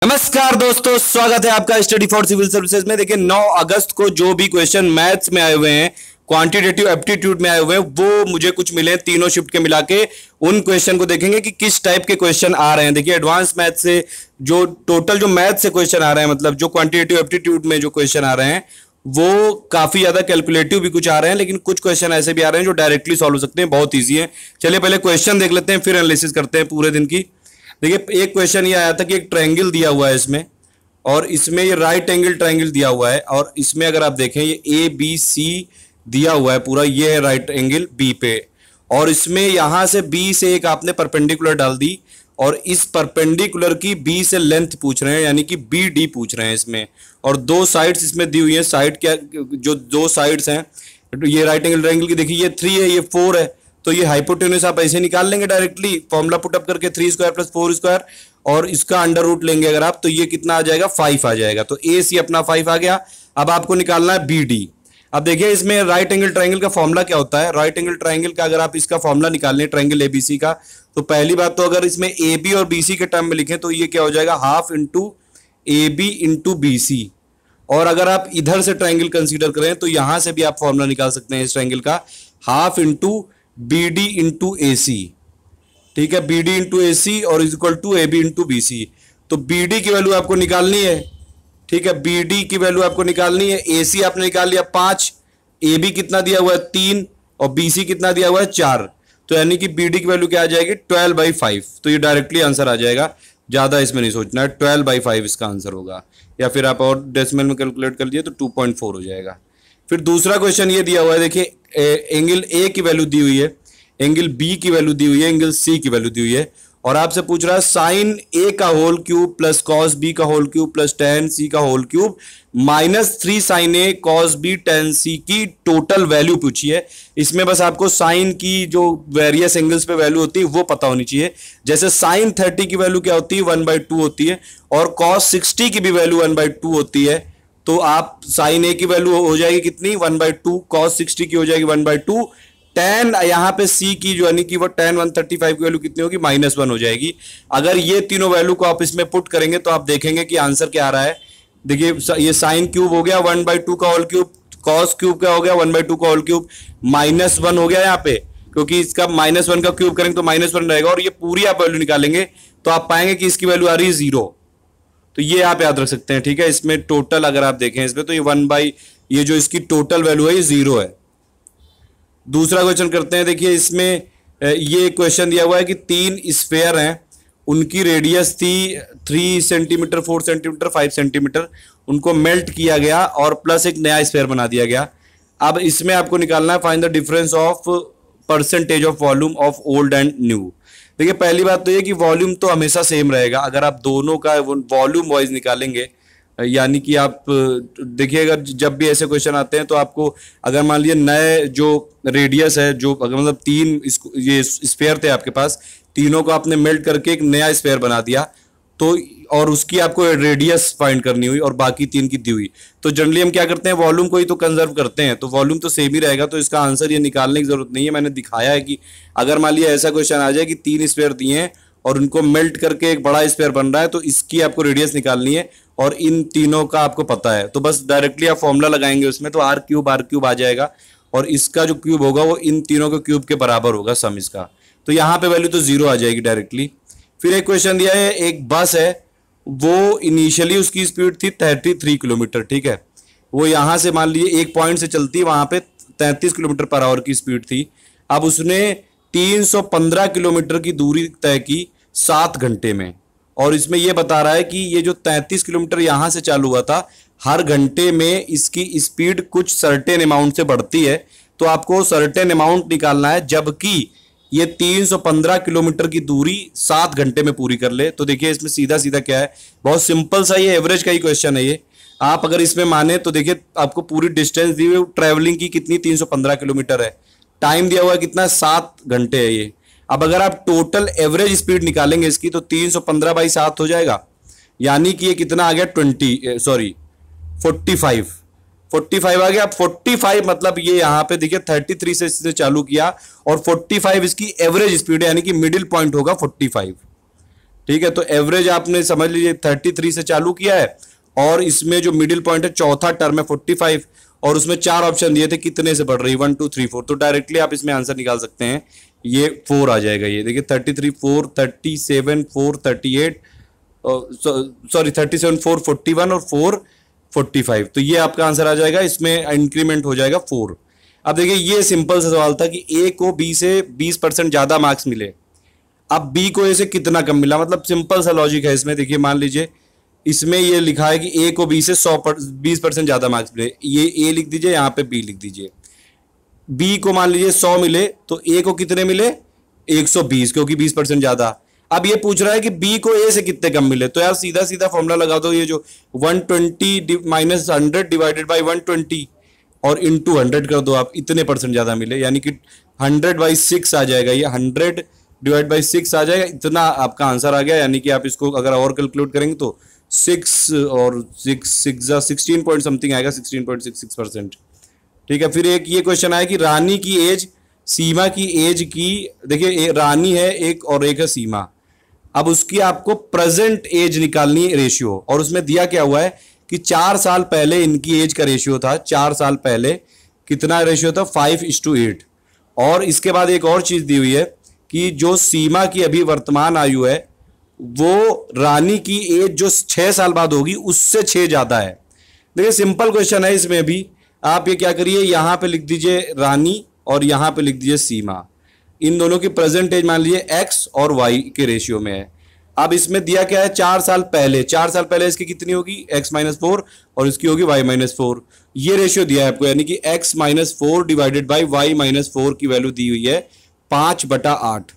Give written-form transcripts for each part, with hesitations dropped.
नमस्कार दोस्तों, स्वागत है आपका स्टडी फॉर सिविल सर्विसेज में। देखिए 9 अगस्त को जो भी क्वेश्चन मैथ्स में आए हुए हैं, क्वांटिटेटिव एप्टीट्यूड में आए हुए हैं, वो मुझे कुछ मिले हैं तीनों शिफ्ट के मिला के। उन क्वेश्चन को देखेंगे कि किस टाइप के क्वेश्चन आ रहे हैं। देखिए एडवांस मैथ से जो टोटल जो मैथ से क्वेश्चन आ रहे हैं, मतलब जो क्वांटिटेटिव एप्टीट्यूड में जो क्वेश्चन आ रहे हैं वो काफी ज्यादा कैलकुलेटिव भी कुछ आ रहे हैं, लेकिन कुछ क्वेश्चन ऐसे भी आ रहे हैं जो डायरेक्टली सॉल्व हो सकते हैं, बहुत ईजी है। चलिए पहले क्वेश्चन देख लेते हैं, फिर एनालिसिस करते हैं पूरे दिन की। देखिए एक क्वेश्चन ये आया था कि एक ट्रायंगल दिया हुआ है इसमें, और इसमें ये राइट एंगल ट्रायंगल दिया हुआ है, और इसमें अगर आप देखें ये ए बी सी दिया हुआ है पूरा, ये है राइट एंगल बी पे, और इसमें यहां से बी से एक आपने परपेंडिकुलर डाल दी, और इस परपेंडिकुलर की बी से लेंथ पूछ रहे हैं, यानी कि बी डी पूछ रहे हैं इसमें। और दो साइड्स इसमें दी हुई है, साइड क्या जो दो साइड्स हैं, ये राइट एंगल ट्रायंगल की देखिए ये 3 है, ये 4 है, तो ये हाइपोटेन्यूज आप ऐसे निकाल लेंगे डायरेक्टली, फॉर्मूला पुटअप करके 3 स्क्वायर प्लस 4 स्क्वायर, और इसका अंडर रूट लेंगे अगर आप, तो ये कितना आ जाएगा 5 आ जाएगा। तो ए सी अपना 5 आ गया। अब आपको निकालना है बी डी। अब देखिए इसमें राइट एंगल ट्रायंगल का फॉर्मूला क्या होता है। राइट एंगल ट्रायंगल का अगर आप इसका फॉर्मूला निकाल लें ट्रायंगल एबीसी का, तो पहली बात तो अगर इसमें ए बी और बी सी के टर्म में लिखें तो ये क्या हो जाएगा, half into a B into B c. और अगर आप इधर से ट्रायंगल कंसीडर करें तो यहां से भी आप फॉर्मूला निकाल सकते हैं इस ट्रायंगल का, half into B D into A C. ठीक है, B D into A C और is equal to A B into B C. तो बी डी की वैल्यू आपको निकालनी है। ठीक है, बी डी की वैल्यू आपको निकालनी है। ए सी आपने निकाल लिया 5, ए बी कितना दिया हुआ है 3, और बी सी कितना दिया हुआ है 4। तो यानी कि बी डी की वैल्यू क्या आ जाएगी 12/5। तो ये डायरेक्टली आंसर आ जाएगा, ज्यादा इसमें नहीं सोचना है, 12/5 इसका आंसर होगा। या फिर आप और डेसिमल में कैलकुलेट कर लिए तो 2.4 हो जाएगा। फिर दूसरा क्वेश्चन ये दिया हुआ है, देखिए एंगल ए की वैल्यू दी हुई है, एंगल बी की वैल्यू दी हुई है, एंगल सी की वैल्यू दी हुई है, और आपसे पूछ रहा है साइन ए का whole cube plus cos b का whole cube plus tan c का whole cube minus 3 sine a cos b tan c की टोटल वैल्यू पूछी है। इसमें बस आपको साइन की जो वेरियस एंगल्स पे वैल्यू होती है वो पता होनी चाहिए। जैसे साइन 30 की वैल्यू क्या होती है 1/2 होती है, और कॉस 60 की भी वैल्यू 1/2 होती है। तो आप साइन ए की वैल्यू हो जाएगी कितनी 1/2, कॉस 60 की हो जाएगी 1/2, टेन यहाँ पे सी की जो यानी कि वो टेन 135 की वैल्यू कितनी होगी -1 हो जाएगी। अगर ये तीनों वैल्यू को आप इसमें पुट करेंगे तो आप देखेंगे कि आंसर क्या आ रहा है। देखिए ये साइन क्यूब हो गया 1/2 का होल क्यूब, कॉस क्यूब क्या हो गया 1/2 का होल क्यूब, -1 हो गया यहाँ पे, क्योंकि इसका -1 का क्यूब करेंगे तो -1 रहेगा, और ये पूरी आप वैल्यू निकालेंगे तो आप पाएंगे कि इसकी वैल्यू आ रही है 0। तो ये आप याद रख सकते हैं। ठीक है, इसमें टोटल अगर आप देखें इसमें तो ये जो इसकी टोटल वैल्यू है ये 0 है। दूसरा क्वेश्चन करते हैं। देखिए इसमें ये क्वेश्चन दिया हुआ है कि 3 स्फेयर हैं, उनकी रेडियस थी 3 सेंटीमीटर 4 सेंटीमीटर 5 सेंटीमीटर, उनको मेल्ट किया गया और प्लस एक नया स्फेयर बना दिया गया। अब इसमें आपको निकालना है find the difference of percentage of volume of old and new. देखिए पहली बात तो ये कि वॉल्यूम तो हमेशा सेम रहेगा अगर आप दोनों का वॉल्यूम वाइज निकालेंगे, यानी कि आप देखिएगा जब भी ऐसे क्वेश्चन आते हैं तो आपको अगर मान लीजिए नए जो रेडियस है, जो अगर मतलब 3 ये स्फेयर थे आपके पास, तीनों को आपने मेल्ट करके एक नया स्फेयर बना दिया, तो और उसकी आपको रेडियस फाइंड करनी हुई और बाकी 3 की दी हुई, तो जनरली हम क्या करते हैं वॉल्यूम को ही तो कंजर्व करते हैं, तो वॉल्यूम तो सेम ही रहेगा। तो इसका आंसर ये निकालने की जरूरत नहीं है। मैंने दिखाया है कि अगर मान लिया ऐसा क्वेश्चन आ जाए कि 3 स्फेयर दिए हैं और उनको मेल्ट करके एक बड़ा स्फेयर बन रहा है, तो इसकी आपको रेडियस निकालनी है और इन तीनों का आपको पता है, तो बस डायरेक्टली आप फॉर्मूला लगाएंगे उसमें, तो आर क्यूब आ जाएगा, और इसका जो क्यूब होगा वो इन तीनों के क्यूब के बराबर होगा सम इसका। तो यहाँ पे वैल्यू तो 0 आ जाएगी डायरेक्टली। फिर एक क्वेश्चन दिया है, एक बस है, वो इनिशियली उसकी स्पीड थी 33 किलोमीटर। ठीक है, वो यहाँ से मान लीजिए एक पॉइंट से चलती, वहाँ पे 33 किलोमीटर पर आवर की स्पीड थी। अब उसने 315 किलोमीटर की दूरी तय की 7 घंटे में, और इसमें यह बता रहा है कि ये जो 33 किलोमीटर यहां से चालू हुआ था, हर घंटे में इसकी स्पीड कुछ सर्टेन अमाउंट से बढ़ती है, तो आपको सर्टेन अमाउंट निकालना है, जबकि ये 315 किलोमीटर की दूरी 7 घंटे में पूरी कर ले। तो देखिए इसमें सीधा सीधा क्या है, बहुत सिंपल सा ये एवरेज का ही क्वेश्चन है ये। आप अगर इसमें माने तो देखिए आपको पूरी डिस्टेंस दी हुई ट्रेवलिंग की कितनी 315 किलोमीटर है, टाइम दिया हुआ है कितना 7 घंटे है ये। अब अगर आप टोटल एवरेज स्पीड निकालेंगे इसकी तो 315/7 हो जाएगा, यानी कि ये कितना आ गया 45 आ गया। 45 मतलब ये यहाँ पे देखिए 33 से इसने चालू किया और 45 इसकी एवरेज स्पीड है, यानी कि मिडिल पॉइंट होगा 45। ठीक है, तो एवरेज आपने समझ लीजिए 33 से चालू किया है, और इसमें जो मिडिल पॉइंट है चौथा टर्म है 45, और उसमें 4 ऑप्शन दिए थे कितने से बढ़ रही है 1 2 3 4, तो डायरेक्टली आप इसमें आंसर निकाल सकते हैं, ये 4 आ जाएगा। ये देखिए 33 4 37 4 38, सॉरी 37 4 41 और 4 45, तो ये आपका आंसर आ जाएगा, इसमें इंक्रीमेंट हो जाएगा 4। अब देखिए ये सिंपल सा सवाल था कि ए को बी से 20% ज्यादा मार्क्स मिले, अब बी को ए से कितना कम मिला, मतलब सिंपल सा लॉजिक है इसमें। देखिए मान लीजिए इसमें ये लिखा है कि ए को बी से 20% ज्यादा मार्क्स मिले, ये ए लिख दीजिए, यहाँ पे बी लिख दीजिए। बी को मान लीजिए 100 मिले, तो ए को कितने मिले 120, क्योंकि 20% ज्यादा। अब ये पूछ रहा है कि बी को ए से कितने कम मिले, तो यार सीधा सीधा फॉर्मूला लगा दो, ये जो 120 माइनस 100 डिवाइडेड बाई 120 और इंटू 100 कर दो आप, इतने परसेंट ज्यादा मिले, यानी कि 100/6 आ जाएगा, ये 100 डिवाइड बाई 6 आ जाएगा, इतना आपका आंसर आ गया। यानी कि आप इसको अगर और कैलकुलेट करेंगे तो 6 और 16 पॉइंट समथिंग आएगा, 16.66%। ठीक है, फिर एक ये क्वेश्चन आया कि रानी की एज सीमा की एज की, देखिए रानी है एक और एक है सीमा, अब उसकी आपको प्रेजेंट एज निकालनी है रेशियो, और उसमें दिया क्या हुआ है कि 4 साल पहले इनकी एज का रेशियो था, 4 साल पहले कितना रेशियो था 5:8, और इसके बाद एक और चीज दी हुई है कि जो सीमा की अभी वर्तमान आयु है वो रानी की एज जो 6 साल बाद होगी उससे 6 ज्यादा है। देखिए सिंपल क्वेश्चन है, इसमें भी आप ये क्या करिए, यहां पे लिख दीजिए रानी और यहां पे लिख दीजिए सीमा, इन दोनों की प्रेजेंट एज मान लीजिए x और y के रेशियो में है। अब इसमें दिया क्या है 4 साल पहले, 4 साल पहले इसकी कितनी होगी x-4 और इसकी होगी y-4, ये रेशियो दिया है आपको, यानी कि x-4 डिवाइडेड बाई y-4 की वैल्यू दी हुई है 5/8।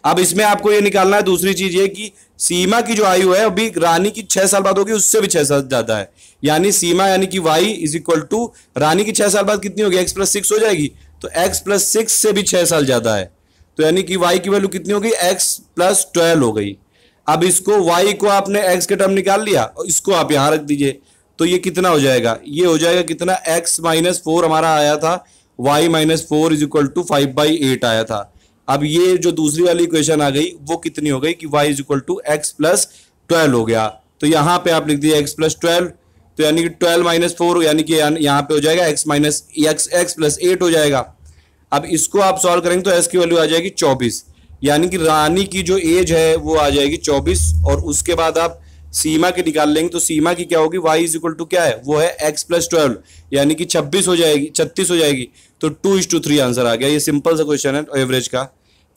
अब इसमें आपको ये निकालना है, दूसरी चीज ये कि सीमा की जो आयु है अभी रानी की 6 साल बाद होगी, उससे भी 6 साल ज्यादा है, यानी सीमा यानी कि y इज इक्वल टू रानी की 6 साल बाद कितनी होगी x+6 हो जाएगी, तो x+6 से भी 6 साल ज्यादा है, तो यानी कि y की वैल्यू कितनी हो गई x+12 हो गई। अब इसको y को आपने x के टर्म निकाल लिया और इसको आप यहां रख दीजिए, तो ये कितना हो जाएगा, ये हो जाएगा कितना x-4 हमारा आया था, y-4 इज इक्वल टू 5/8 आया था। अब ये जो दूसरी वाली इक्वेशन आ गई वो कितनी हो गई कि y is equal to x+12 हो गया, तो यहां पे आप लिख दिए x+12, तो यानी कि 12-4 यानी कि यहां पे हो जाएगा x+8 हो जाएगा। अब इसको आप सॉल्व करेंगे तो s की वैल्यू आ जाएगी 24, यानी कि रानी की जो एज है वो आ जाएगी 24, और उसके बाद आप सीमा की निकाल लेंगे तो सीमा की क्या होगी y इज इक्वल टू क्या है, वो है x+12 यानी कि 26 हो जाएगी, 36 हो जाएगी, तो 2:3 आंसर आ गया। ये सिंपल सा क्वेश्चन है एवरेज का।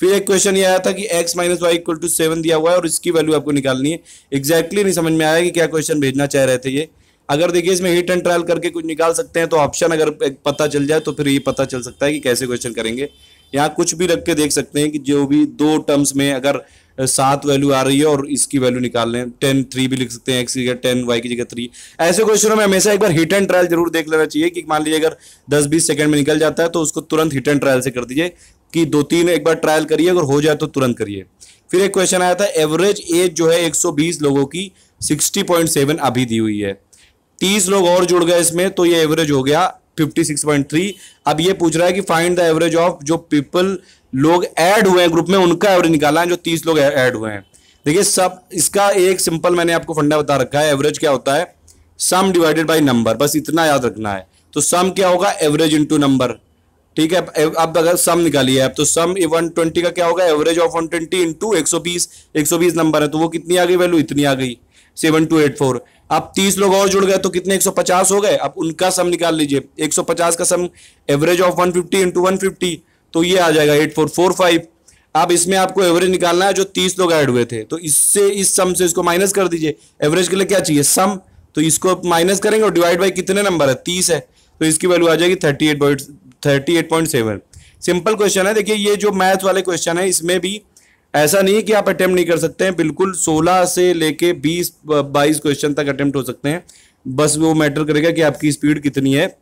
फिर एक क्वेश्चन ये आया था कि x - y इक्वल टू 7 दिया हुआ है और इसकी वैल्यू आपको निकालनी है। एग्जैक्टली नहीं समझ में आया कि क्या क्वेश्चन भेजना चाह रहे थे ये। अगर देखिए इसमें हिट एंड ट्रायल करके कुछ निकाल सकते हैं तो ऑप्शन अगर पता चल जाए तो फिर ये पता चल सकता है कि कैसे क्वेश्चन करेंगे। यहाँ कुछ भी रख के देख सकते हैं कि जो भी 2 टर्म्स में अगर 7 वैल्यू आ रही है और इसकी वैल्यू निकाल लें, 10 3 भी लिख सकते हैं, x की जगह 10 y की जगह 3। ऐसे क्वेश्चनों में हमेशा एक बार हिट एंड ट्रायल जरूर देख लेना चाहिए कि मान लीजिए अगर 10-20 सेकंड में निकल जाता है तो उसको तुरंत हिट एंड ट्रायल से कर दीजिए कि 2-3 एक बार ट्रायल करिए, अगर हो जाए तो तुरंत करिए। फिर एक क्वेश्चन आया था एवरेज एज जो है 120 लोगों की 60.7 अभी दी हुई है, 30 लोग और जुड़ गए इसमें तो ये एवरेज हो गया 56.3। अब ये पूछ रहा है कि फाइंड द एवरेज ऑफ जो पीपल लोग ऐड हुए हैं ग्रुप में, उनका एवरेज निकालना है जो 30 लोग ऐड हुए हैं। देखिए सब इसका एक सिंपल मैंने आपको फंडा बता रखा है, एवरेज क्या होता है सम डिवाइडेड बाय नंबर, बस इतना याद रखना है। तो सम क्या होगा एवरेज इंटू नंबर, ठीक है। अब अगर सम निकालिए आप तो सम 120 का क्या होगा एवरेज ऑफ 120 इंटू 120 नंबर है तो वो कितनी आ गई वैल्यू, इतनी आ गई 7284। अब 30 लोग और जुड़ गए तो कितने 150 हो गए, अब उनका सम निकाल लीजिए, 150 का सम एवरेज ऑफ 150 इंटू 150 तो ये आ जाएगा 8445। अब इसमें आपको एवरेज निकालना है जो 30 लोग ऐड हुए थे, तो इससे इस सम से इसको माइनस कर दीजिए। एवरेज के लिए क्या चाहिए सम, तो इसको माइनस करेंगे और डिवाइड बाई कितने नंबर है 30 है तो इसकी वैल्यू आ जाएगी 38.7। सिंपल क्वेश्चन है। देखिए ये जो मैथ वाले क्वेश्चन है इसमें भी ऐसा नहीं है कि आप अटेम्प्ट नहीं कर सकते हैं, बिल्कुल 16 से लेके 20-22 क्वेश्चन तक अटेम्प्ट हो सकते हैं, बस वो मैटर करेगा कि आपकी स्पीड कितनी है।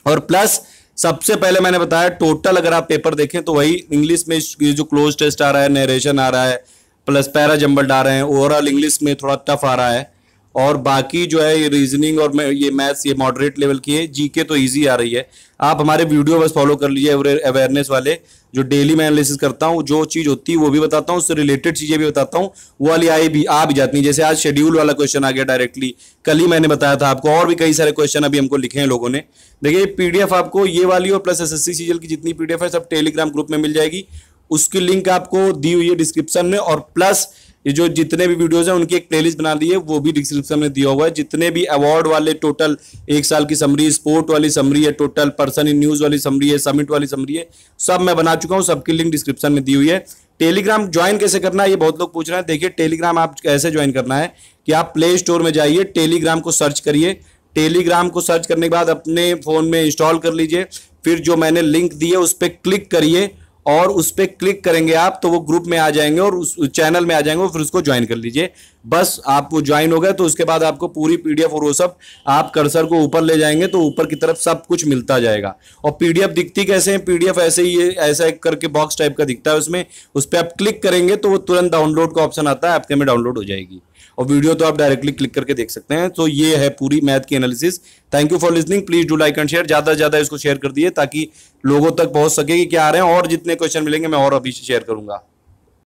और प्लस सबसे पहले मैंने बताया टोटल अगर आप पेपर देखें तो वही इंग्लिश में जो क्लोज टेस्ट आ रहा है, नरेशन आ रहा है, प्लस पैरा जंबल्ड आ रहे हैं, ओवरऑल इंग्लिश में थोड़ा टफ आ रहा है, और बाकी जो है ये रीजनिंग और ये मैथ्स ये मॉडरेट लेवल की है, जीके तो इजी आ रही है। आप हमारे वीडियो बस फॉलो कर लीजिए अवेयरनेस वाले, जो डेली मैं एनालिसिस करता हूँ, जो चीज होती है वो भी बताता हूँ, उससे रिलेटेड चीजें भी बताता हूँ, वो वाली आ भी जाती है। जैसे आज शेड्यूल वाला क्वेश्चन आ गया डायरेक्टली, कल ही मैंने बताया था आपको, और भी कई सारे क्वेश्चन अभी हमको लिखे हैं लोगों ने। देखिए पीडीएफ आपको ये वाली और प्लस एसएससी सीजीएल की जितनी पीडीएफ है सब टेलीग्राम ग्रुप में मिल जाएगी, उसकी लिंक आपको दी हुई है डिस्क्रिप्शन में, और प्लस ये जो जितने भी वीडियोस हैं उनकी एक प्लेलिस्ट बना दी है, वो भी डिस्क्रिप्शन में दिया हुआ है। जितने भी अवार्ड वाले टोटल एक साल की समरी, स्पोर्ट वाली समरी है, टोटल पर्सन इन न्यूज वाली समरी है, समिट वाली समरी है, सब मैं बना चुका हूँ, सबकी लिंक डिस्क्रिप्शन में दी हुई है। टेलीग्राम ज्वाइन कैसे करना है ये बहुत लोग पूछ रहे हैं। देखिए टेलीग्राम आप कैसे ज्वाइन करना है कि आप प्ले स्टोर में जाइए, टेलीग्राम को सर्च करिए, टेलीग्राम को सर्च करने के बाद अपने फोन में इंस्टॉल कर लीजिए, फिर जो मैंने लिंक दी है उस पर क्लिक करिए, और उस पर क्लिक करेंगे आप तो वो ग्रुप में आ जाएंगे और उस चैनल में आ जाएंगे, फिर उसको ज्वाइन कर लीजिए। बस आप वो ज्वाइन हो गए तो उसके बाद आपको पूरी पीडीएफ और वो सब, आप कर्सर को ऊपर ले जाएंगे तो ऊपर की तरफ सब कुछ मिलता जाएगा। और पीडीएफ दिखती कैसे है, पीडीएफ ऐसे ही ऐसा एक करके बॉक्स टाइप का दिखता है, उसमें उस पर आप क्लिक करेंगे तो वो तुरंत डाउनलोड का ऑप्शन आता है, आपके में डाउनलोड हो जाएगी, और वीडियो तो आप डायरेक्टली क्लिक करके देख सकते हैं। तो ये है पूरी मैथ की analysis. Thank you for listening, please do like and share, ज्यादा से ज्यादा इसको शेयर कर दिए ताकि लोगों तक पहुंच सके कि क्या आ रहे हैं, और जितने क्वेश्चन मिलेंगे मैं और अभी शेयर करूंगा।